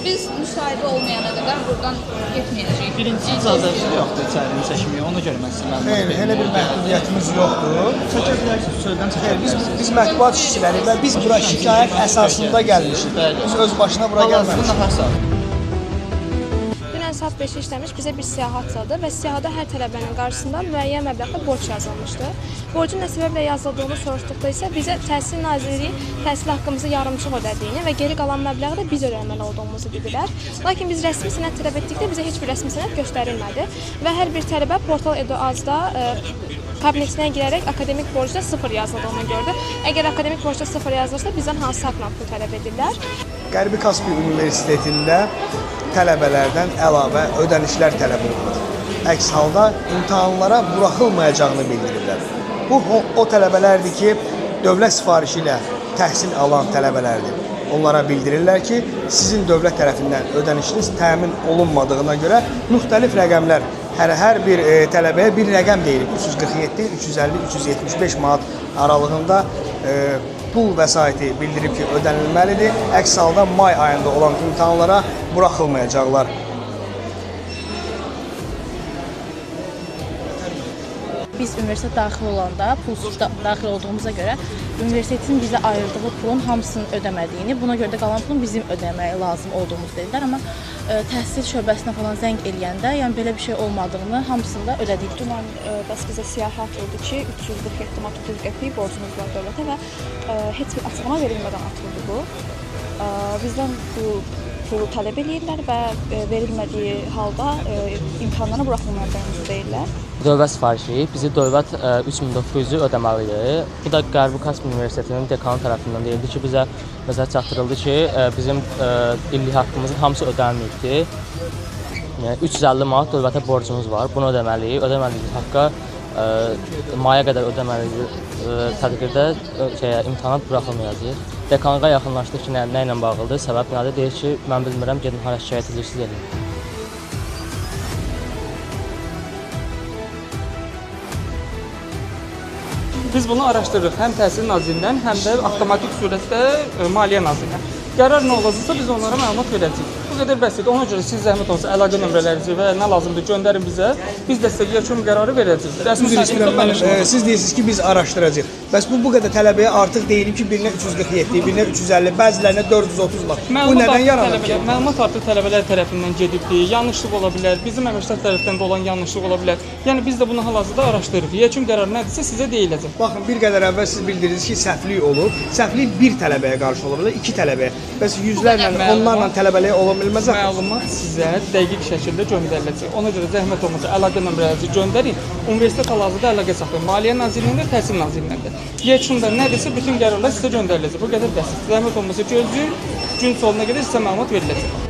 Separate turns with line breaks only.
Biz müsahibə olmayana qədər buradan getməyəcəyik.
Birincisi icazəsi yoxdur içərini çəkməyə, ona görə mən sizə məlumat
Xeyr, elə bir məhdudiyyətimiz yoxdur.
çəkə bilərsiniz, sözdən çəkə bilərsiniz.
Biz mətbuat işçiləri və biz bura şikayət əsasında gəlmişik. Biz öz başına bura gəlməmişik.
Hal-hazırda
Dünən saat 5-ə işləmiş bizə bir siyahat çaldı və siyahada hər tələbənin qarşısında müəyyən məbləğdə borc yazılmışdı. Borcun nə səbəblə yazıldığını soruşduqda isə bizə Təhsil Nazirliyi təhsil haqqımızı yarımçıq ödədiyini və geri qalan məbləği də biz ödəməli olduğumuzu dedilər. Lakin biz rəsmi sənəd tələb etdikdə bizə heç bir rəsmi sənəd göstərilmədi və hər bir tələbə Portal Edu.az-da kabinetinə girərək akademik borcda 0 yazıldığını gördü. Əgər akademik borcda 0 yazılırsa bizdən hansı haqla pul tələb edirlər?
Qərbi Kaspia Universitetində tələbələrdən əlavə ödənişlər tələb olunur. Əks halda imtahanlara buraxılmayacağını bildirirlər. Bu o tələbələrdir ki, dövlət sifarişi ilə təhsil alan tələbələrdir. Onlara bildirirlər ki, sizin dövlət tərəfindən ödənişiniz təmin olunmadığına görə müxtəlif rəqəmlər, hər bir tələbəyə bir rəqəm deyilir. 347, 350, 375 manat aralığında pul vəsaiti bildirib ki, ödənilməlidir. Əks halda may ayında olan imtahanlara buraxılmayacaqlar.
Biz universitet daxil olanda, pulsuz daxil olduğumuza görə universitetin bizə ayırdığı pulun hamısını ödəmədiyini, buna görə də qalan pulun bizim ödəməyə lazım olduğumuzu dedilər. Amma təhsil şöbəsinə falan zəng eləyəndə, yəni belə bir şey olmadığını hamısında ödədik.
Dünən bəs bizə siyahat oldu ki, 347 manat 30 qəpik borcumuz var dövlətə və heç bir açıqlama verilmədən atıldı bu. Bizdən bu pulu tələb edirlər və verilmədiyi halda imtahanlara buraxılmayacağımızı deyirlər.
Dövlət sifarişi bizi dövlət 3900-ü ödəməlidir. Bu da Qərbi Kaspia Universitetinin dekanı tərəfindən deyildi ki, bizə məsələ çatdırıldı ki, bizim illik haqqımızın hamısı ödənməyibdir. Yəni 350 manat dövlətə borcumuz var. Bunu ödəməliyik. Ödəmədiyimiz haqqa maya qədər ödəməliyik. Tədbirdə imtahana buraxılmayacaq. Dekanlığa yaxınlaşdıq ki, nə ilə bağlıdır? Səbəb nədir? Deyir ki, mən bilmirəm, gedin hara şikayət edirsiniz, edin.
Biz bunu araşdırırıq həm Təhsil Nazirliyindən, həm də avtomatik surətdə Maliyyə Nazirliyindən. Qərar nə olacaqsa biz onlara məlumat verəcəyik. Bu qədər bəsit. Ona görə siz zəhmət olsa əlaqə nömrələrinizi və nə lazımdır göndərin bizə. Biz də sizə yekun qərarı verəcəyik. Rəsmi səhifədə
siz deyirsiniz ki, biz araşdıracağıq. Bəs bu qədər tələbəyə artıq deyilir ki, birinə 347, birinə 350, bəzilərinə 430 var. Bu nədən yaranır ki?
Məlumat artıq tələbələr tərəfindən gedibdir. Yanlışlıq ola bilər. Bizim əməkdaş tərəfindən də olan yanlışlıq ola bilər. Yəni biz də bunu hal-hazırda araşdırırıq. Yekun qərar nədirsə sizə deyiləcək.
Baxın, bir qədər əvvəl siz bildirdiniz ki, səhvlik olub. Səhvlik bir tələbəyə qarşı ola bilər, 2 tələbəyə. Bəs yüzlərlə, onlarla tələbəliyə ola bilməz axı.
Məlumat sizə dəqiq şəkildə göndəriləcək. Ona görə zəhmət olmasa əlaqə nömrələrinizi göndərin. Universitet hal-hazırda əlaqə saxlayın. Maliyyə Nazirliyində, Təhsil Nazirliyində. Yekunda nədirsə bütün qərarlar sizə göndəriləcək. Bu qədər bəsit. Zəhmət olmasa gözləyin, gün sonuna qədər sizə məlumat veriləcək.